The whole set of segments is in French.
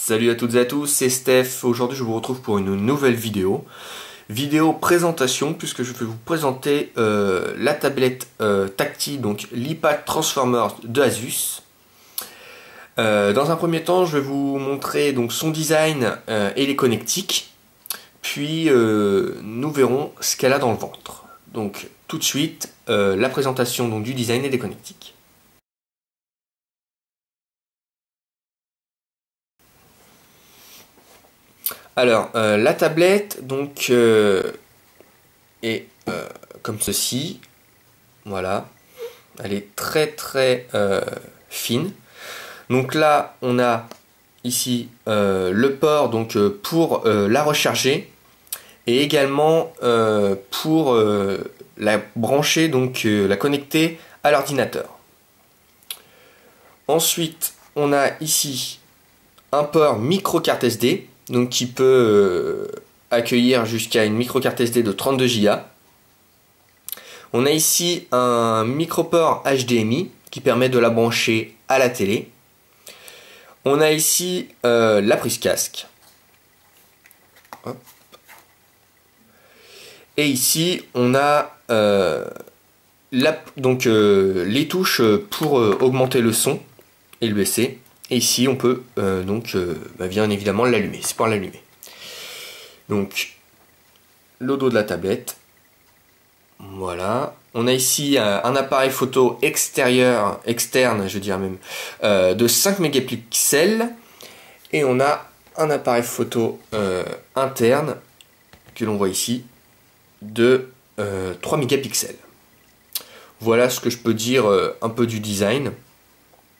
Salut à toutes et à tous, c'est Steph. Aujourd'hui je vous retrouve pour une nouvelle vidéo. Vidéo présentation, puisque je vais vous présenter la tablette tactile, donc l'iPad Transformer de Asus. Dans un premier temps, je vais vous montrer donc son design et les connectiques. Puis nous verrons ce qu'elle a dans le ventre. Donc tout de suite, la présentation donc, du design et des connectiques. Alors, la tablette donc est comme ceci. Voilà, elle est très fine. Donc là, on a ici le port donc pour la recharger et également pour la brancher donc la connecter à l'ordinateur. Ensuite, on a ici un port micro carte SD. Donc qui peut accueillir jusqu'à une micro carte SD de 32 Go. On a ici un micro-port HDMI qui permet de la brancher à la télé. On a ici la prise casque. Hop. Et ici on a les touches pour augmenter le son et le baisser. Et ici on peut bien évidemment l'allumer, c'est pour l'allumer. Donc le dos de la tablette, voilà. On a ici un appareil photo externe, je dirais même, de 5 mégapixels. Et on a un appareil photo interne, que l'on voit ici, de 3 mégapixels. Voilà ce que je peux dire un peu du design.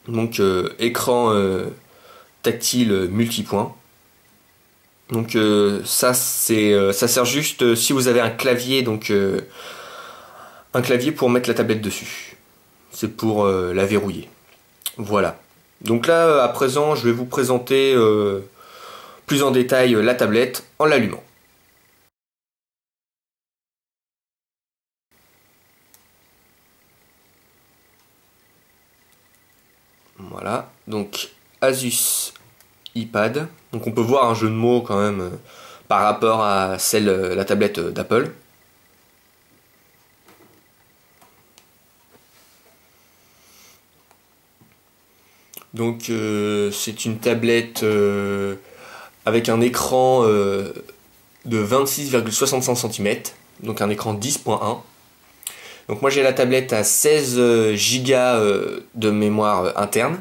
Donc écran tactile multipoint. Donc ça sert juste si vous avez un clavier, donc un clavier pour mettre la tablette dessus. C'est pour la verrouiller. Voilà. Donc là à présent je vais vous présenter plus en détail la tablette en l'allumant. Voilà, donc Asus iPad. Donc on peut voir un jeu de mots quand même par rapport à la tablette d'Apple. Donc c'est une tablette avec un écran de 26,65 cm, donc un écran 10.1. Donc moi j'ai la tablette à 16 Go de mémoire interne.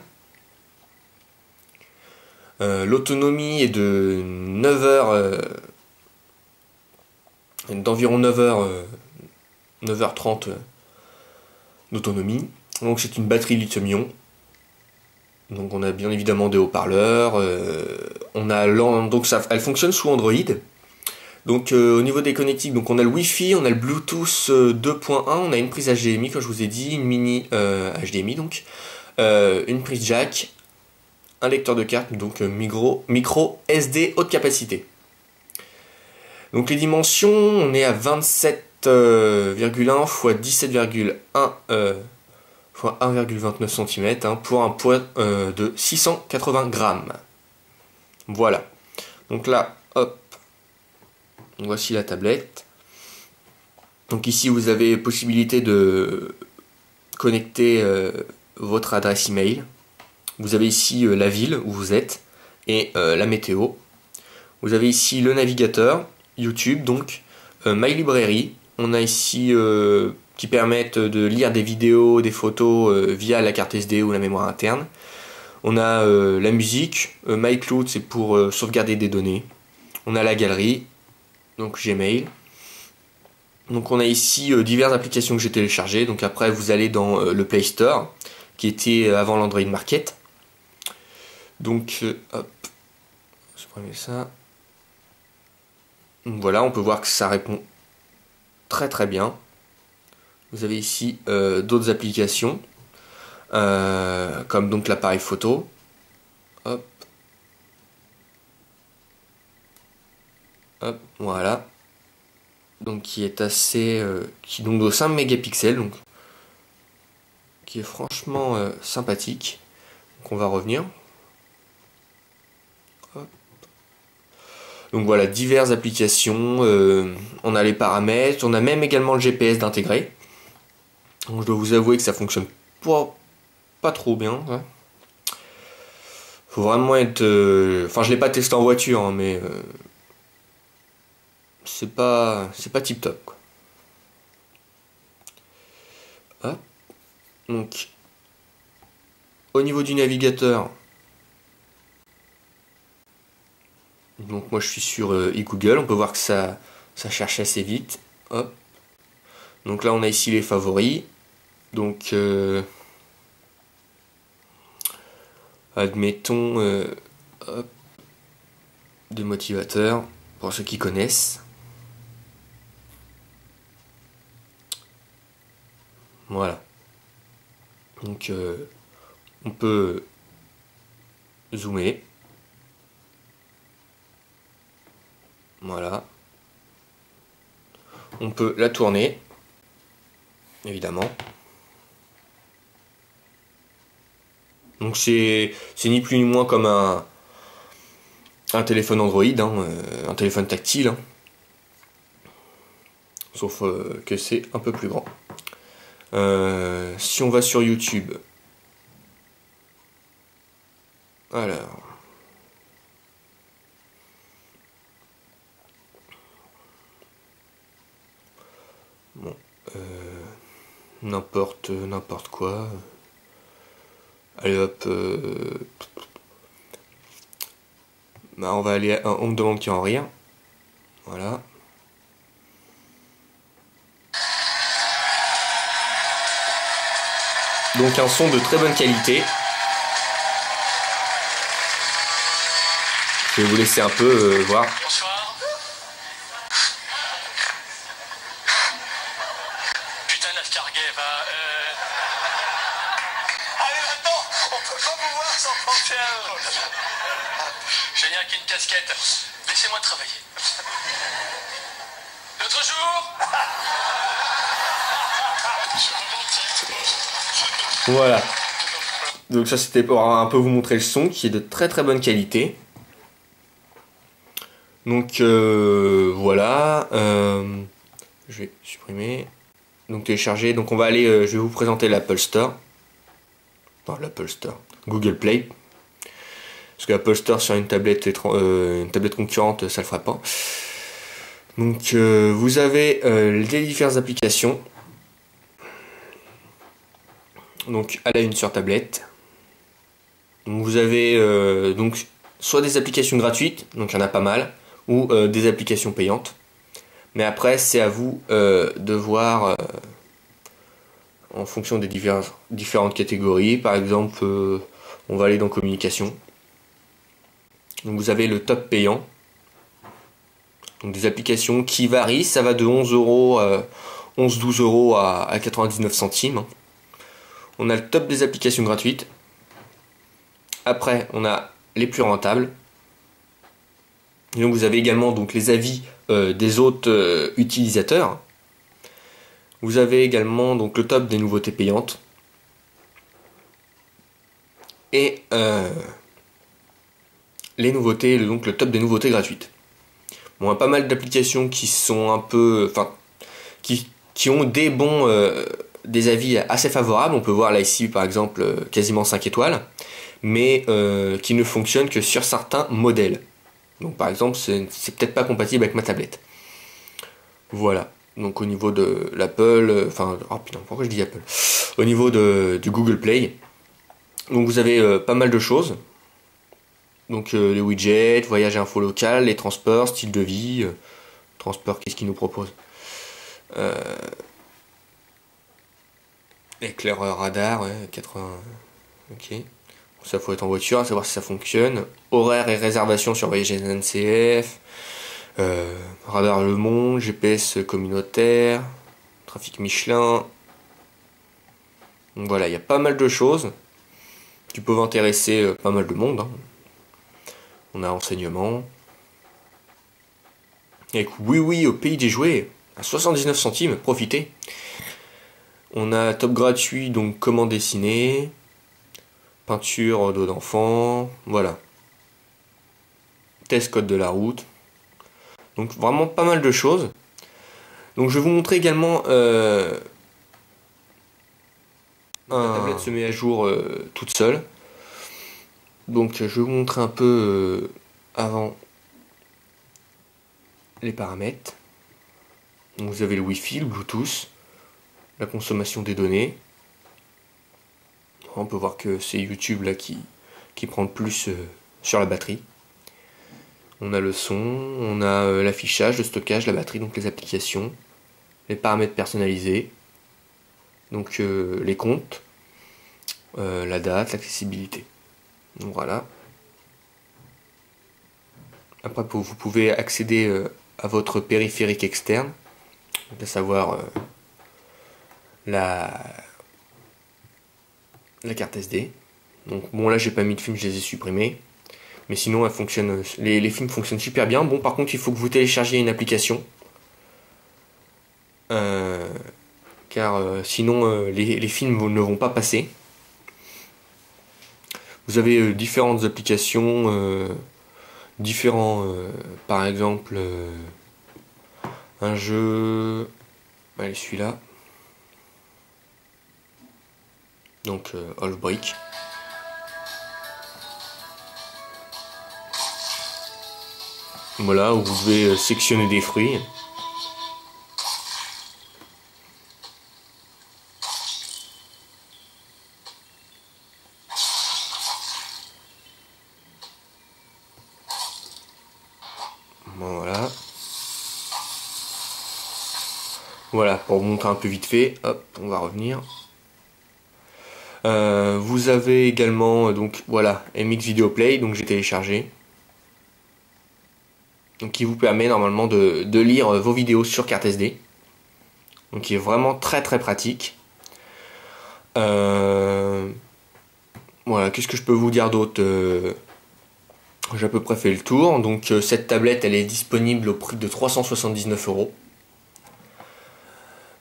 L'autonomie est de 9 heures, d'environ 9 heures, 9h30 d'autonomie. Donc c'est une batterie lithium-ion. Donc on a bien évidemment des haut-parleurs. Elle fonctionne sous Android. Donc au niveau des connectiques, donc on a le Wi-Fi, on a le Bluetooth 2.1, on a une prise HDMI comme je vous ai dit, une mini HDMI donc, une prise jack, un lecteur de carte, donc micro SD haute capacité. Donc les dimensions, on est à 27,1 x 17,1 x 1,29 cm pour un poids de 680 grammes. Voilà. Donc là, hop, voici la tablette. Donc ici vous avez possibilité de connecter votre adresse email. Vous avez ici la ville où vous êtes et la météo. Vous avez ici le navigateur, YouTube, donc My Library. On a ici qui permettent de lire des vidéos, des photos via la carte SD ou la mémoire interne. On a la musique, MyCloud c'est pour sauvegarder des données. On a la galerie, donc Gmail. Donc on a ici diverses applications que j'ai téléchargées. Donc après vous allez dans le Play Store, qui était avant l'Android Market. Donc hop, supprimer ça. Donc voilà, on peut voir que ça répond très bien. Vous avez ici d'autres applications, comme donc l'appareil photo. Hop. Hop, voilà. Donc qui est assez, qui donc de 5 mégapixels, donc qui est franchement sympathique. Donc on va revenir. Hop. Donc voilà, diverses applications, on a les paramètres, on a même également le GPS d'intégrer. Donc je dois vous avouer que ça fonctionne pas trop bien. Hein. Faut vraiment être... Enfin, je l'ai pas testé en voiture, hein, mais c'est pas tip top, quoi. Hop. Donc, au niveau du navigateur, donc moi je suis sur eGoogle, on peut voir que ça cherche assez vite. Hop. Donc là on a ici les favoris. Donc admettons hop, des motivateurs pour ceux qui connaissent. Voilà. Donc on peut zoomer. Voilà. On peut la tourner, évidemment. Donc c'est ni plus ni moins comme un téléphone Android, hein, un téléphone tactile. Hein. Sauf que c'est un peu plus grand. Si on va sur YouTube, alors, bon, n'importe quoi. Allez hop, bah on va aller, on me demande qui en rire, voilà. Donc un son de très bonne qualité. Je vais vous laisser un peu voir. Bonsoir. Putain, Nascarguet, va. Allez, maintenant, on peut pas vous voir sans penser à eux. J'ai rien qu'une casquette. Laissez-moi travailler. L'autre jour. Voilà. Donc ça c'était pour un peu vous montrer le son qui est de très très bonne qualité. Donc voilà. Je vais supprimer. Donc télécharger. Donc on va aller. Je vais vous présenter l'Apple Store. Enfin l'Apple Store. Google Play. Parce que l'Apple Store sur une tablette concurrente, ça le fera pas. Donc vous avez les diverses applications. Donc à la une sur tablette. Donc, vous avez donc soit des applications gratuites, donc il y en a pas mal, ou des applications payantes. Mais après c'est à vous de voir en fonction des différentes catégories. Par exemple, on va aller dans communication. Donc vous avez le top payant. Donc des applications qui varient, ça va de 11 euros, 11-12 euros à 99 centimes. Hein. On a le top des applications gratuites. Après, on a les plus rentables. Et donc vous avez également donc les avis des autres utilisateurs. Vous avez également donc le top des nouveautés payantes. Et les nouveautés, donc le top des nouveautés gratuites. Bon, on a pas mal d'applications qui sont un peu, enfin, qui ont des avis assez favorables. On peut voir là ici par exemple quasiment 5 étoiles, mais qui ne fonctionnent que sur certains modèles. Donc par exemple c'est peut-être pas compatible avec ma tablette. Voilà. Donc au niveau de l'Apple, enfin, oh putain, pourquoi je dis Apple? Au niveau du Google Play, donc vous avez pas mal de choses. Donc les widgets, voyage et info local, les transports, style de vie, transport, qu'est-ce qu'il nous propose? Éclaireur radar, ouais, 80. Ok. Ça faut être en voiture, à savoir si ça fonctionne. Horaire et réservation sur voyage SNCF. Radar Le Monde, GPS communautaire, trafic Michelin. Donc voilà, il y a pas mal de choses qui peuvent intéresser pas mal de monde. Hein. On a enseignement. Avec oui au pays des jouets, à 79 centimes, profitez. On a top gratuit, donc comment dessiner, peinture dos d'enfant, voilà. Test code de la route. Donc vraiment pas mal de choses. Donc je vais vous montrer également la tablette se met à jour toute seule. Donc je vais vous montrer un peu avant les paramètres. Donc vous avez le Wi-Fi, le Bluetooth, la consommation des données. On peut voir que c'est YouTube là qui prend le plus sur la batterie. On a le son, on a l'affichage, le stockage, la batterie, donc les applications, les paramètres personnalisés, donc les comptes, la date, l'accessibilité. Donc voilà. Après vous pouvez accéder à votre périphérique externe, donc à savoir la carte SD. Donc bon, là j'ai pas mis de films, je les ai supprimés. Mais sinon elle fonctionne, les films fonctionnent super bien. Bon, par contre il faut que vous téléchargiez une application. Car sinon les films ne vont pas passer. Vous avez différentes applications, par exemple un jeu, allez celui-là, donc Half-Break. Voilà, où vous devez sectionner des fruits. Voilà. Voilà, pour vous montrer un peu vite fait, hop, on va revenir. Vous avez également, donc voilà, MX Video Play, donc j'ai téléchargé. Donc qui vous permet normalement de lire vos vidéos sur carte SD. Donc qui est vraiment très très pratique. Voilà, qu'est-ce que je peux vous dire d'autre? J'ai à peu près fait le tour. Donc cette tablette elle est disponible au prix de 379 €.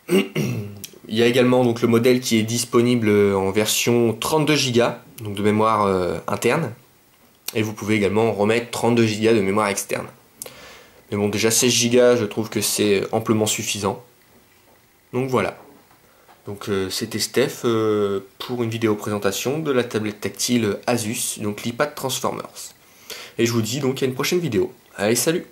Il y a également donc le modèle qui est disponible en version 32 Go donc de mémoire interne. Et vous pouvez également remettre 32 Go de mémoire externe. Mais bon, déjà 16 Go, je trouve que c'est amplement suffisant. Donc voilà. Donc c'était Steph pour une vidéo présentation de la tablette tactile Asus, donc l'iPad Transformers. Et je vous dis donc à une prochaine vidéo. Allez, salut!